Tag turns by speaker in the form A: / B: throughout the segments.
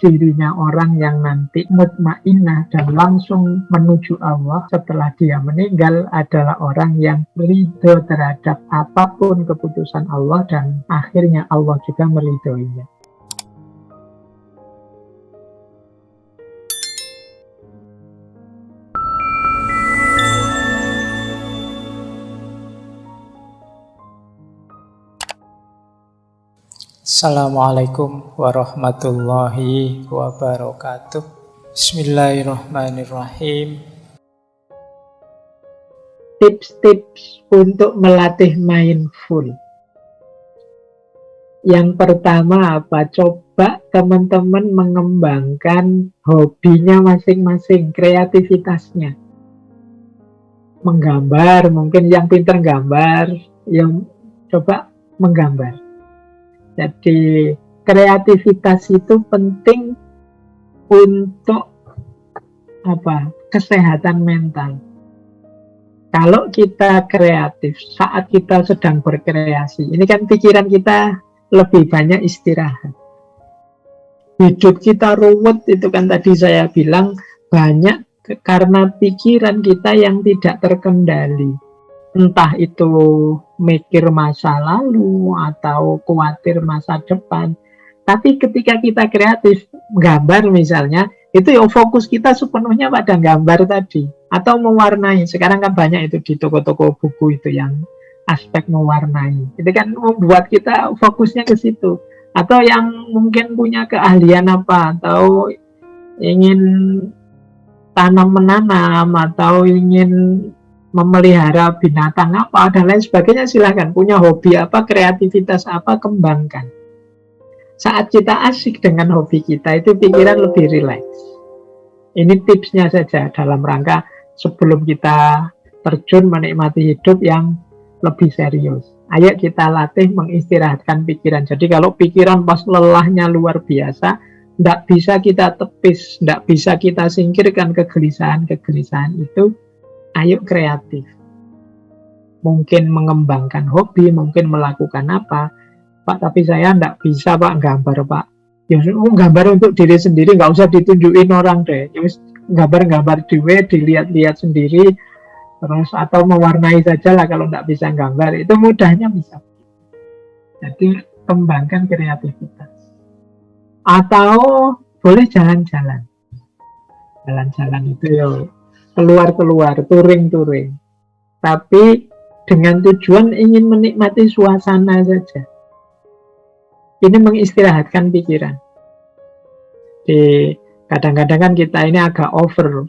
A: cirinya orang yang nanti mutmainnah dan langsung menuju Allah setelah dia meninggal adalah orang yang ridho terhadap apapun keputusan Allah dan akhirnya Allah juga meridhoinya.
B: Assalamualaikum warahmatullahi wabarakatuh. Bismillahirrahmanirrahim.
A: Tips-tips untuk melatih mindful. Yang pertama apa? Coba teman-teman mengembangkan hobinya masing-masing, kreativitasnya. Menggambar, mungkin yang pintar gambar, yang coba menggambar. Jadi kreativitas itu penting untuk kesehatan mental. Kalau kita kreatif saat kita sedang berkreasi, ini kan pikiran kita lebih banyak istirahat. Hidup kita ruwet, itu kan tadi saya bilang banyak karena pikiran kita yang tidak terkendali. Entah itu mikir masa lalu atau khawatir masa depan. Tapi ketika kita kreatif, gambar misalnya, itu ya fokus kita sepenuhnya pada gambar tadi. Atau mewarnai, sekarang kan banyak itu di toko-toko buku itu yang aspek mewarnai. Itu kan membuat kita fokusnya ke situ. Atau yang mungkin punya keahlian apa, atau ingin tanam-menanam, atau ingin memelihara binatang apa dan lain sebagainya, silahkan. Punya hobi apa, kreativitas apa, kembangkan. Saat kita asik dengan hobi kita, itu pikiran lebih rileks. Ini tipsnya saja dalam rangka sebelum kita terjun menikmati hidup yang lebih serius. Ayo kita latih mengistirahatkan pikiran. Jadi kalau pikiran pas lelahnya luar biasa, tidak bisa kita tepis, tidak bisa kita singkirkan kegelisahan-kegelisahan itu. Ayo kreatif. Mungkin mengembangkan hobi, mungkin melakukan apa. Pak, tapi saya tidak bisa Pak gambar Pak. Ya gambar untuk diri sendiri, nggak usah ditunjukin orang deh. Ya, gambar-gambar dilihat-lihat sendiri, terus atau mewarnai saja lah kalau tidak bisa gambar. Itu mudahnya bisa. Jadi kembangkan kreativitas. Atau boleh jalan-jalan. Jalan-jalan itu ya keluar-keluar, touring. Tapi dengan tujuan ingin menikmati suasana saja. Ini mengistirahatkan pikiran. Kadang-kadang kan kita ini agak over.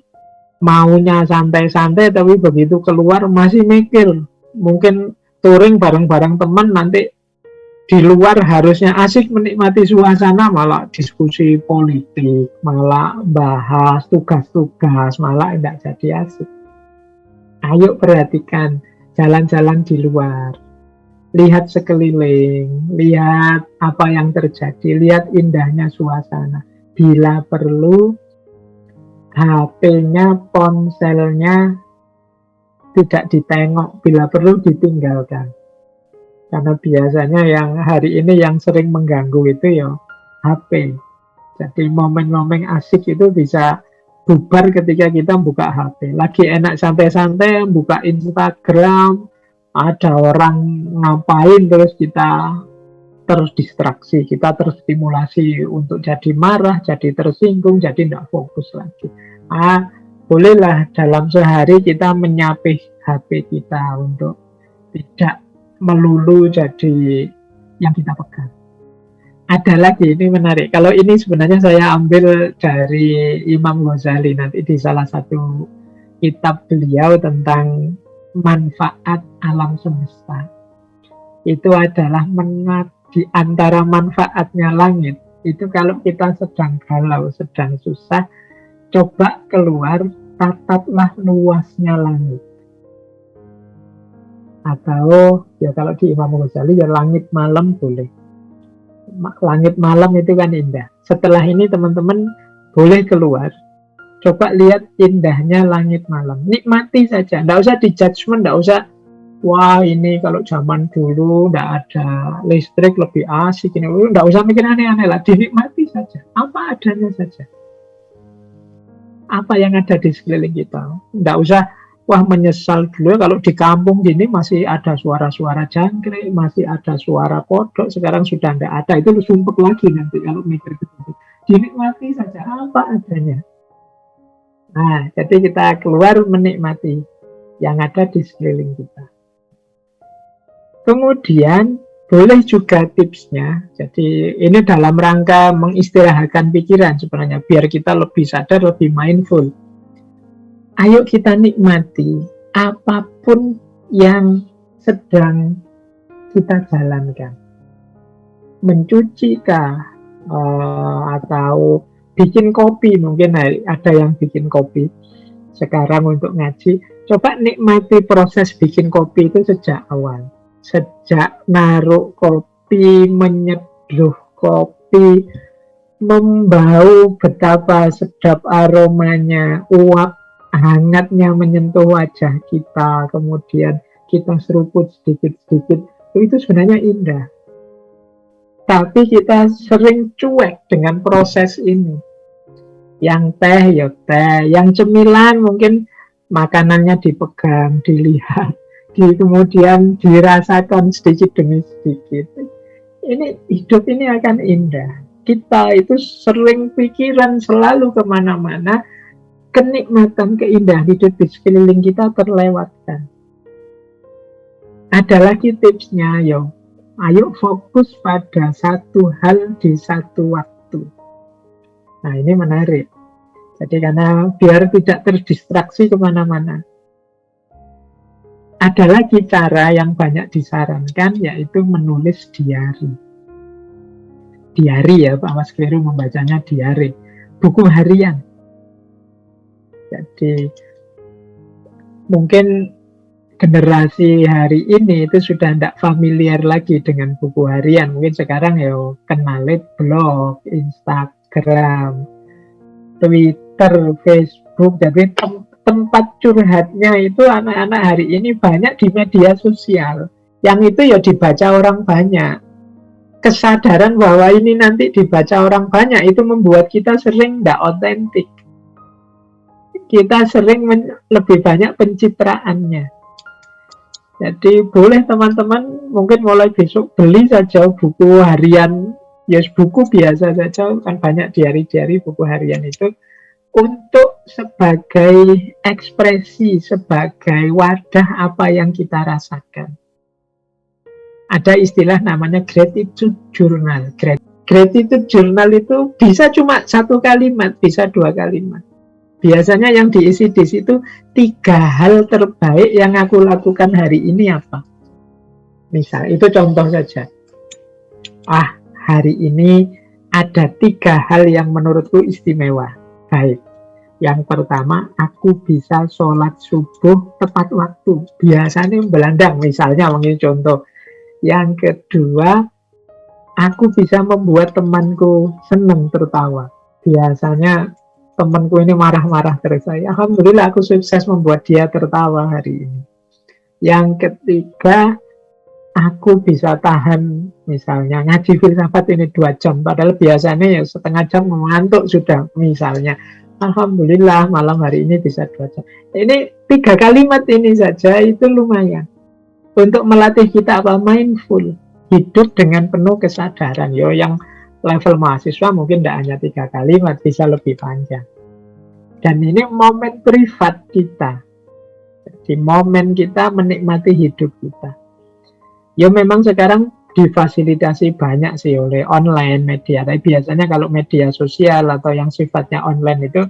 A: Maunya santai-santai, tapi begitu keluar masih mikir. Mungkin touring bareng-bareng teman, nanti di luar harusnya asik menikmati suasana, malah diskusi politik, malah bahas tugas-tugas, malah tidak jadi asik. Ayo perhatikan jalan-jalan di luar, lihat sekeliling, lihat apa yang terjadi, lihat indahnya suasana. Bila perlu, HP-nya, ponselnya tidak ditengok, bila perlu ditinggalkan. Karena biasanya yang hari ini yang sering mengganggu itu ya HP. Jadi momen-momen asik itu bisa bubar ketika kita buka HP. Lagi enak santai-santai, buka Instagram, ada orang ngapain terus kita terdistraksi, kita terstimulasi untuk jadi marah, jadi tersinggung, jadi tidak fokus lagi. Bolehlah dalam sehari kita menyapih HP kita untuk tidak melulu jadi yang kita pegang. Ada lagi, ini menarik. Kalau ini sebenarnya saya ambil dari Imam Ghazali nanti di salah satu kitab beliau tentang manfaat alam semesta. Itu adalah di antara manfaatnya langit. Itu kalau kita sedang galau, sedang susah, coba keluar, tataplah luasnya langit. Atau ya kalau di Imam Ghazali ya langit malam boleh. Langit malam itu kan indah. Setelah ini teman-teman boleh keluar, coba lihat indahnya langit malam. Nikmati saja, tidak usah di judgment, tidak usah Wah, ini kalau zaman dulu nggak ada listrik lebih asik ini. Nggak usah mikir aneh-aneh lah, dinikmati saja. Apa adanya saja. Apa yang ada di sekeliling kita. Nggak usah, wah menyesal dulu kalau di kampung gini masih ada suara-suara jangkrik, masih ada suara kodok, sekarang sudah nggak ada. Itu sumpek lagi nanti kalau mikir gitu. Dinikmati saja apa adanya. Nah, jadi kita keluar menikmati yang ada di sekeliling kita. Kemudian boleh juga tipsnya, jadi ini dalam rangka mengistirahatkan pikiran sebenarnya, biar kita lebih sadar, lebih mindful. Ayo kita nikmati apapun yang sedang kita jalankan. Mencuci kah, atau bikin kopi, mungkin ada yang bikin kopi sekarang untuk ngaji. Coba nikmati proses bikin kopi itu sejak awal. Sejak naruh kopi, menyeduh kopi, membau betapa sedap aromanya, uap hangatnya menyentuh wajah kita, kemudian kita seruput sedikit-sedikit, itu sebenarnya indah. Tapi kita sering cuek dengan proses ini. Yang teh ya teh, yang cemilan mungkin makanannya dipegang, dilihat, kemudian dirasakan sedikit demi sedikit. Ini hidup ini akan indah. Kita itu sering pikiran selalu kemana-mana, kenikmatan, keindahan hidup di sekeliling kita terlewatkan. Ada lagi tipsnya, ayo fokus pada satu hal di satu waktu. Nah, ini menarik. Jadi karena biar tidak terdistraksi kemana-mana. Ada lagi cara yang banyak disarankan, yaitu menulis diari. Diari ya, Pak Mas Keliru membacanya diari. Buku harian. Jadi mungkin generasi hari ini itu sudah tidak familiar lagi dengan buku harian. Mungkin sekarang kenalin blog, Instagram, Twitter, Facebook. Jadi tempat curhatnya itu anak-anak hari ini banyak di media sosial. Yang itu dibaca orang banyak. Kesadaran bahwa ini nanti dibaca orang banyak itu membuat kita sering tidak otentik. Kita sering lebih banyak pencitraannya. Jadi boleh teman-teman mungkin mulai besok beli saja buku harian, buku biasa saja, kan banyak diari-diari buku harian itu, untuk sebagai ekspresi, sebagai wadah apa yang kita rasakan. Ada istilah namanya gratitude journal. Gratitude journal itu bisa cuma 1 kalimat, bisa 2 kalimat. Biasanya yang diisi di situ 3 hal terbaik yang aku lakukan hari ini apa. Misal, itu contoh saja. Hari ini ada 3 hal yang menurutku istimewa. Baik. Yang pertama, aku bisa sholat subuh tepat waktu. Biasanya belandang, misalnya ini contoh. Yang kedua, aku bisa membuat temanku senang tertawa. Biasanya temanku ini marah-marah terus saya. Alhamdulillah aku sukses membuat dia tertawa hari ini. Yang ketiga, aku bisa tahan misalnya ngaji filsafat ini 2 jam. Padahal biasanya setengah jam mengantuk sudah misalnya. Alhamdulillah malam hari ini bisa 2 jam. Ini 3 kalimat ini saja itu lumayan. Untuk melatih kita mindful. Hidup dengan penuh kesadaran. Yang level mahasiswa mungkin tidak hanya 3 kalimat, bisa lebih panjang. Dan ini momen privat kita. Jadi momen kita menikmati hidup kita. Memang sekarang difasilitasi banyak sih oleh online media. Tapi biasanya kalau media sosial atau yang sifatnya online itu,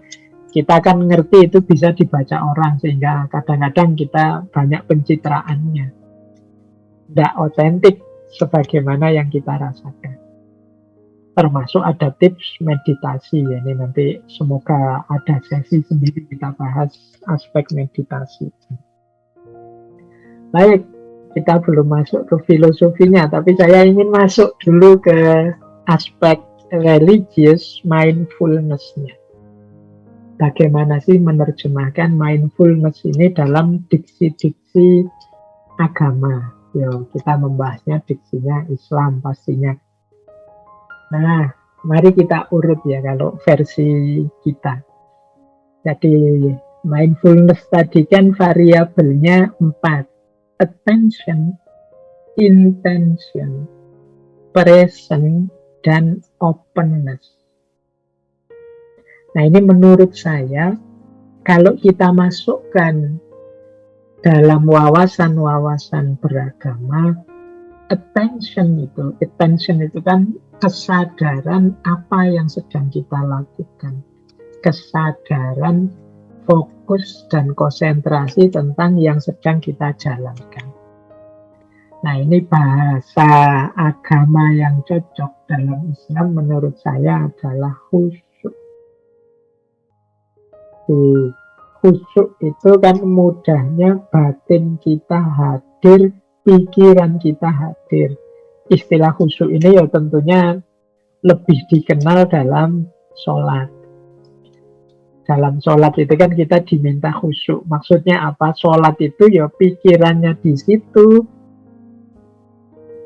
A: kita kan ngerti itu bisa dibaca orang. Sehingga kadang-kadang kita banyak pencitraannya. Tidak otentik sebagaimana yang kita rasakan. Termasuk ada tips meditasi. Ini nanti semoga ada sesi sendiri kita bahas aspek meditasi. Baik, kita belum masuk ke filosofinya, tapi saya ingin masuk dulu ke aspek religious mindfulness-nya. Bagaimana sih menerjemahkan mindfulness ini dalam diksi-diksi agama. Yo, kita membahasnya diksinya Islam pastinya. Nah, mari kita urut ya kalau versi kita. Jadi mindfulness tadi kan variabelnya 4. Attention, intention, present, dan openness. Nah, ini menurut saya kalau kita masukkan dalam wawasan-wawasan beragama, attention itu kan kesadaran apa yang sedang kita lakukan, kesadaran fokus dan konsentrasi tentang yang sedang kita jalankan. Nah, ini bahasa agama yang cocok dalam Islam menurut saya adalah khusyuk. Khusyuk itu kan mudahnya batin kita hadir, pikiran kita hadir. Istilah khusyuk ini ya tentunya lebih dikenal dalam sholat. Dalam sholat itu kan kita diminta khusyuk. Maksudnya apa? Sholat itu ya pikirannya di situ,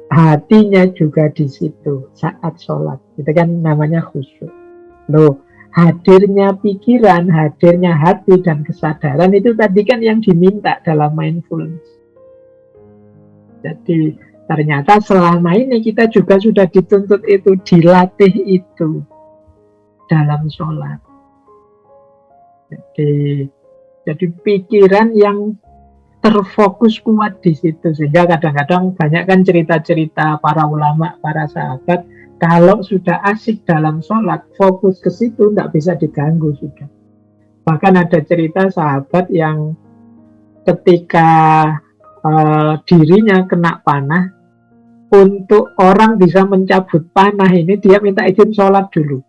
A: hatinya juga di situ saat sholat. Itu kan namanya khusyuk. Loh, hadirnya pikiran, hadirnya hati dan kesadaran itu tadi kan yang diminta dalam mindfulness. Jadi ternyata selama ini kita juga sudah dituntut itu, dilatih itu dalam sholat. Jadi pikiran yang terfokus kuat di situ, sehingga kadang-kadang banyak kan cerita-cerita para ulama, para sahabat, kalau sudah asik dalam sholat, fokus ke situ, tidak bisa diganggu sudah. Bahkan ada cerita sahabat yang ketika dirinya kena panah, untuk orang bisa mencabut panah ini, dia minta izin sholat dulu.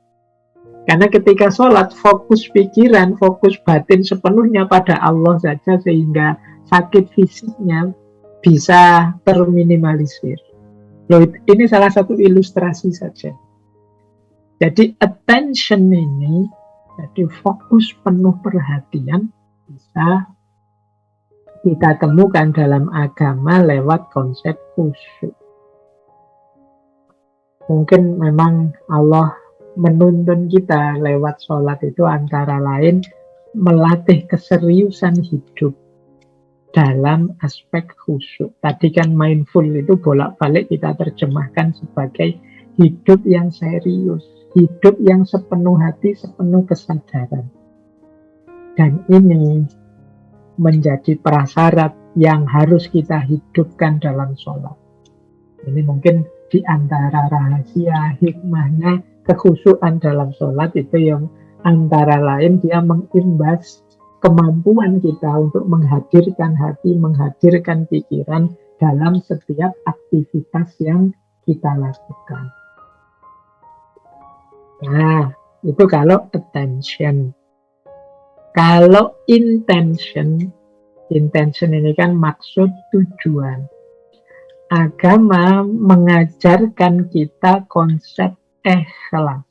A: Karena ketika sholat, fokus pikiran, fokus batin sepenuhnya pada Allah saja, sehingga sakit fisiknya bisa terminimalisir. Loh, ini salah satu ilustrasi saja. Jadi attention ini, jadi fokus penuh perhatian, bisa kita temukan dalam agama lewat konsep khusyuk. Mungkin memang Allah menuntun kita lewat sholat itu antara lain melatih keseriusan hidup dalam aspek khusyuk. Tadi kan mindful itu bolak-balik kita terjemahkan sebagai hidup yang serius, hidup yang sepenuh hati, sepenuh kesadaran. Dan ini menjadi prasyarat yang harus kita hidupkan dalam sholat. Ini mungkin di antara rahasia hikmahnya kekhusyukan dalam sholat itu yang antara lain dia mengimbas kemampuan kita untuk menghadirkan hati, menghadirkan pikiran dalam setiap aktivitas yang kita lakukan. Nah, itu kalau attention. Kalau intention ini kan maksud, tujuan. Agama mengajarkan kita konsep ikhlas.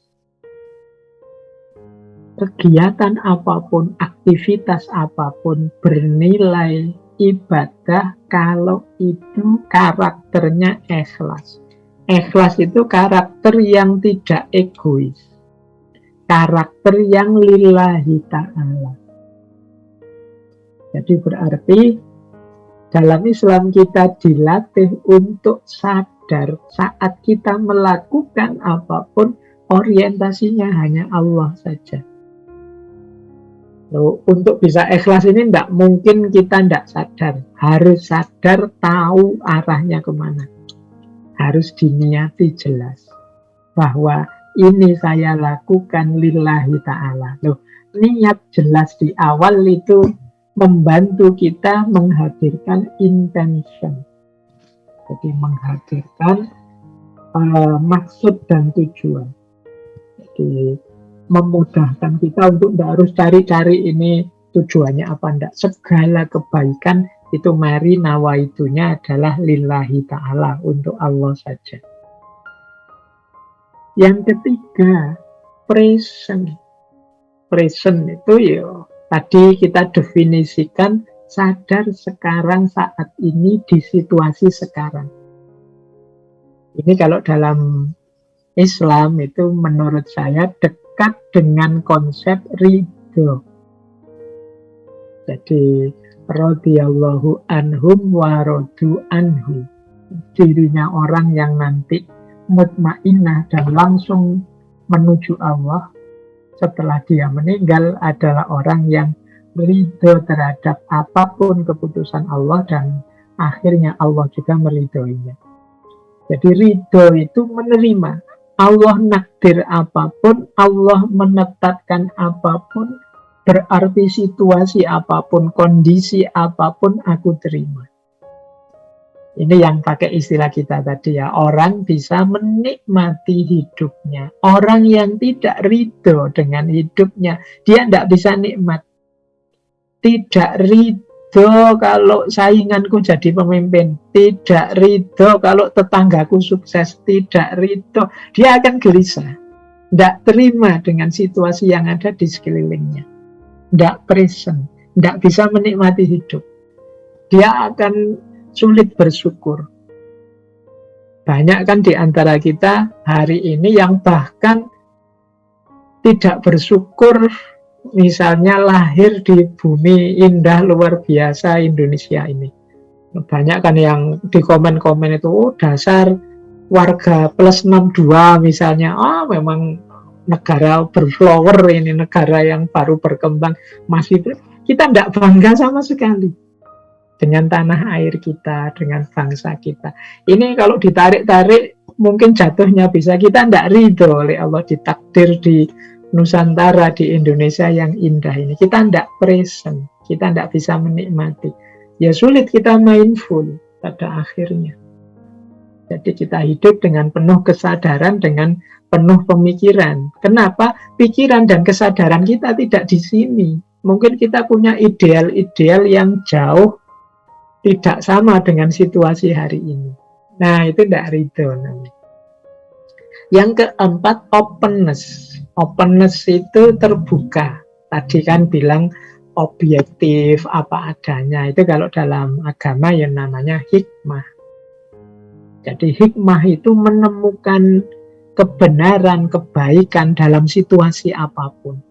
A: Kegiatan apapun, aktivitas apapun bernilai ibadah kalau itu karakternya ikhlas. Ikhlas itu karakter yang tidak egois, karakter yang lillahi ta'ala. Jadi berarti dalam Islam kita dilatih untuk sadar saat kita melakukan apapun orientasinya hanya Allah saja. Loh, untuk bisa ikhlas ini tidak mungkin kita tidak sadar. Harus sadar, tahu arahnya kemana. Harus diniati jelas bahwa ini saya lakukan lillahi ta'ala. Loh, niat jelas di awal itu membantu kita menghadirkan intention. Jadi menghadirkan maksud dan tujuan. Jadi memudahkan kita untuk tidak harus cari-cari ini tujuannya apa enggak. Segala kebaikan itu mari nawaitunya adalah lillahi ta'ala, untuk Allah saja. Yang ketiga, present. Present itu ya tadi kita definisikan sadar sekarang saat ini di situasi sekarang. Ini kalau dalam Islam itu menurut saya dekat dengan konsep ridho. Jadi radhiyallahu anhum wa radu anhu. Dirinya orang yang nanti mutmainnah dan langsung menuju Allah setelah dia meninggal adalah orang yang ridho terhadap apapun keputusan Allah dan akhirnya Allah juga meridhoinya. Jadi ridho itu menerima. Allah nakdir apapun, Allah menetapkan apapun, berarti situasi apapun, kondisi apapun aku terima. Ini yang pakai istilah kita tadi ya, orang bisa menikmati hidupnya. Orang yang tidak ridho dengan hidupnya, dia tidak bisa nikmat. Tidak ridho kalau sainganku jadi pemimpin, tidak ridho kalau tetanggaku sukses, tidak ridho, dia akan gelisah. Tidak terima dengan situasi yang ada di sekelilingnya. Tidak present, tidak bisa menikmati hidup. Dia akan sulit bersyukur. Banyak kan di antara kita hari ini yang bahkan tidak bersyukur, misalnya lahir di bumi indah luar biasa Indonesia ini. Banyak kan yang di komen-komen itu, dasar warga plus 62 misalnya, memang negara berflower ini, negara yang baru berkembang, masih kita tidak bangga sama sekali dengan tanah air kita, dengan bangsa kita. Ini kalau ditarik-tarik mungkin jatuhnya bisa kita tidak ridho oleh Allah ditakdir di Nusantara, di Indonesia yang indah ini. Kita tidak present, kita tidak bisa menikmati. Ya sulit kita mindful pada akhirnya. Jadi kita hidup dengan penuh kesadaran, dengan penuh pemikiran. Kenapa? Pikiran dan kesadaran kita tidak di sini. Mungkin kita punya ideal-ideal yang jauh tidak sama dengan situasi hari ini. Nah, itu tidak ridho namanya. Yang keempat, openness. Openness itu terbuka. Tadi kan bilang objektif, apa adanya. Itu kalau dalam agama yang namanya hikmah. Jadi hikmah itu menemukan kebenaran, kebaikan dalam situasi apapun.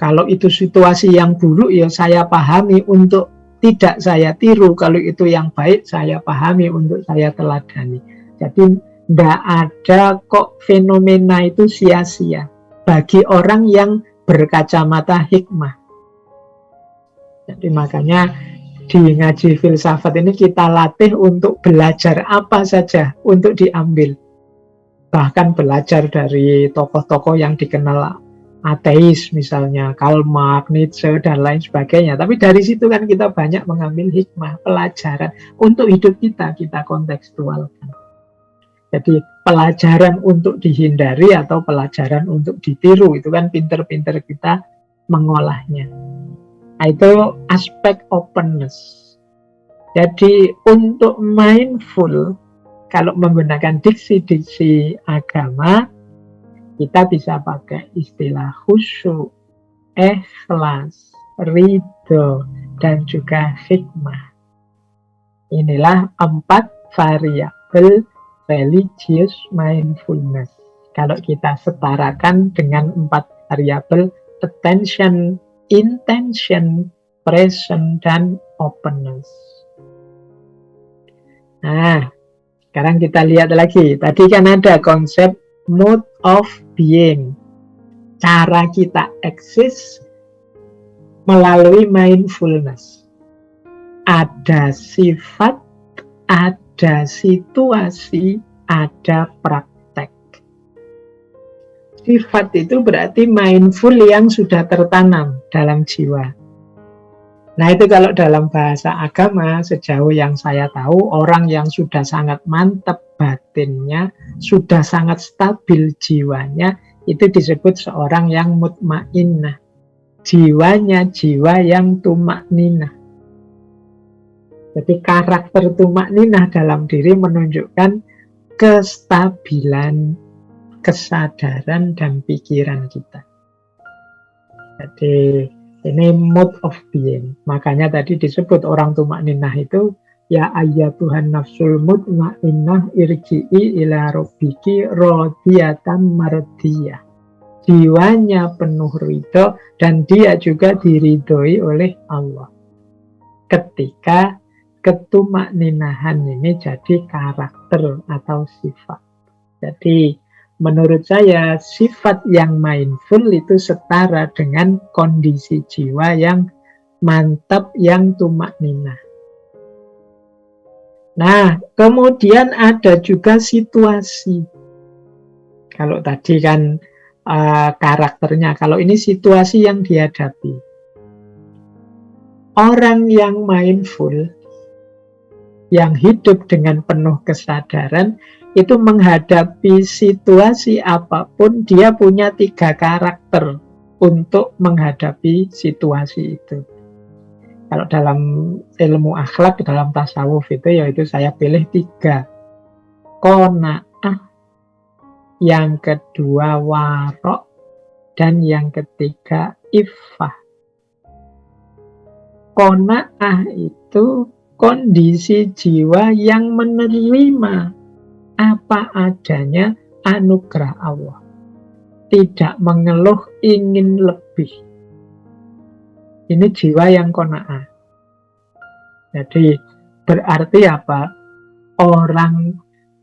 A: Kalau itu situasi yang buruk, ya saya pahami untuk tidak saya tiru. Kalau itu yang baik, saya pahami untuk saya teladani. Jadi tidak ada kok fenomena itu sia-sia bagi orang yang berkacamata hikmah. Jadi makanya di ngaji filsafat ini kita latih untuk belajar apa saja untuk diambil. Bahkan belajar dari tokoh-tokoh yang dikenal ateis misalnya, Karl Marx, Nietzsche, dan lain sebagainya. Tapi dari situ kan kita banyak mengambil hikmah, pelajaran untuk hidup kita kontekstualkan. Jadi pelajaran untuk dihindari atau pelajaran untuk ditiru, itu kan pinter-pinter kita mengolahnya. Nah, itu aspek openness. Jadi untuk mindful, kalau menggunakan diksi-diksi agama, kita bisa pakai istilah khusyuk, ikhlas, ridho, dan juga hikmah. Inilah 4 variabel religious mindfulness. Kalau kita setarakan dengan 4 variabel attention, intention, present, dan openness. Nah, sekarang kita lihat lagi. Tadi kan ada konsep mode of being, cara kita eksis melalui mindfulness. Ada sifat, ada situasi, ada praktek. Sifat itu berarti mindful yang sudah tertanam dalam jiwa. Nah, itu kalau dalam bahasa agama, sejauh yang saya tahu, orang yang sudah sangat mantap batinnya, sudah sangat stabil jiwanya, itu disebut seorang yang mutmainnah. Jiwanya jiwa yang tumakninah. Jadi karakter tumakninah dalam diri menunjukkan kestabilan, kesadaran, dan pikiran kita. Jadi Ini mode of being. Makanya tadi disebut orang tumakninah itu, ya ayyatuhan nafsul mutmainnah irji'i ila rabbiki radiyatan mardiyah. Jiwanya penuh ridho dan dia juga diridhoi oleh Allah. Ketika ketumakninahan ini jadi karakter atau sifat. Jadi menurut saya sifat yang mindful itu setara dengan kondisi jiwa yang mantap, yang tumakninah. Nah, kemudian ada juga situasi. Kalau tadi kan karakternya, kalau ini situasi yang dihadapi. Orang yang mindful, yang hidup dengan penuh kesadaran, itu menghadapi situasi apapun, dia punya 3 karakter untuk menghadapi situasi itu. Kalau dalam ilmu akhlak, dalam tasawuf itu, yaitu saya pilih 3. Qanaah, yang kedua warok, dan yang ketiga iffah. Qanaah itu kondisi jiwa yang menerima apa adanya anugerah Allah, tidak mengeluh ingin lebih. Ini jiwa yang qanaah. Jadi berarti apa? Orang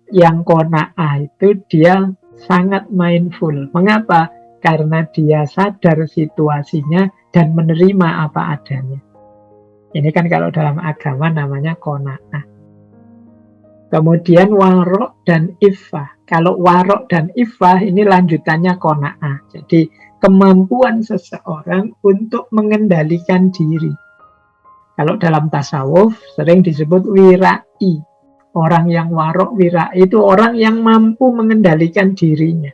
A: yang qanaah itu dia sangat mindful. Mengapa? Karena dia sadar situasinya dan menerima apa adanya. Ini kan kalau dalam agama namanya qanaah. Kemudian warok dan iffah. Kalau warok dan iffah ini lanjutannya qanaah. Jadi kemampuan seseorang untuk mengendalikan diri. Kalau dalam tasawuf sering disebut wirai. Orang yang warok, wirai itu orang yang mampu mengendalikan dirinya.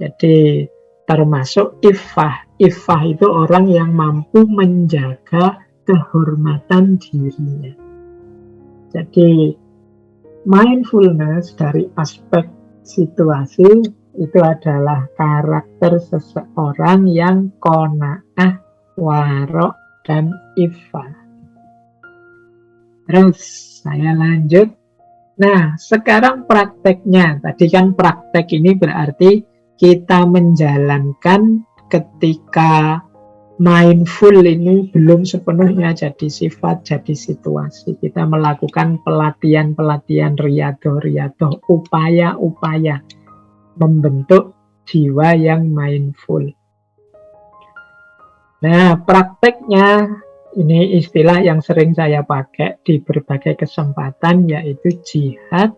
A: Jadi termasuk iffah. Iffah itu orang yang mampu menjaga kehormatan dirinya. Jadi mindfulness dari aspek situasi itu adalah karakter seseorang yang qanaah, warok, dan iffah. Terus saya lanjut. Nah, sekarang prakteknya. Tadi kan praktek ini berarti kita menjalankan ketika mindful ini belum sepenuhnya jadi sifat, jadi situasi. Kita melakukan pelatihan-pelatihan riyadhah, upaya-upaya membentuk jiwa yang mindful. Nah, prakteknya ini istilah yang sering saya pakai di berbagai kesempatan, yaitu jihad,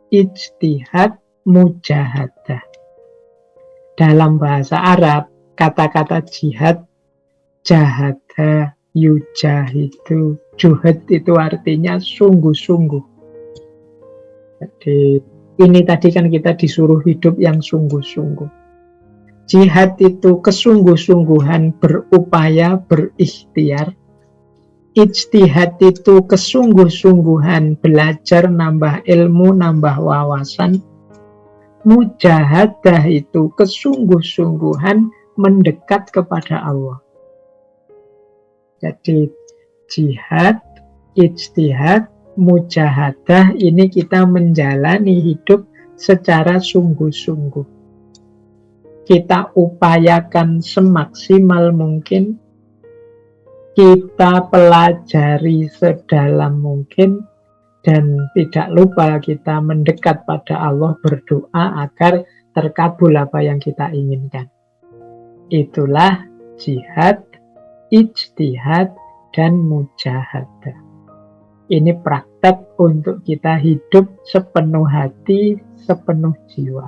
A: ijtihad, mujahadah. Dalam bahasa Arab, kata-kata jihad, jahada, yujahidu, juhad itu artinya sungguh-sungguh. Jadi ini tadi kan kita disuruh hidup yang sungguh-sungguh. Jihad itu kesungguh-sungguhan berupaya, berikhtiar. Ijtihad itu kesungguh-sungguhan belajar, nambah ilmu, nambah wawasan. Mujahadah itu kesungguh-sungguhan mendekat kepada Allah. Jadi jihad, ijtihad, mujahadah ini kita menjalani hidup secara sungguh-sungguh. Kita upayakan semaksimal mungkin, kita pelajari sedalam mungkin, dan tidak lupa kita mendekat pada Allah, berdoa agar terkabul apa yang kita inginkan. Itulah jihad, ijtihad, dan mujahadah. Ini praktek untuk kita hidup sepenuh hati, sepenuh jiwa.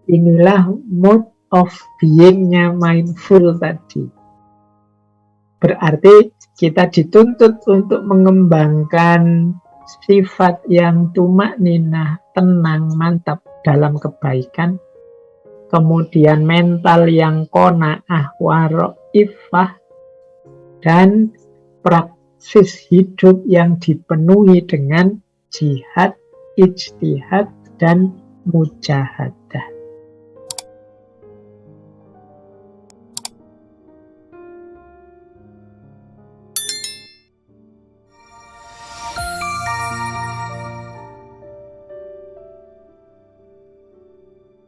A: Inilah mode of being-nya mindful tadi. Berarti kita dituntut untuk mengembangkan sifat yang tumakninah, tenang, mantap dalam kebaikan. Kemudian mental yang qanaah, warok, iffah, dan praksis hidup yang dipenuhi dengan jihad, ijtihad, dan mujahadah.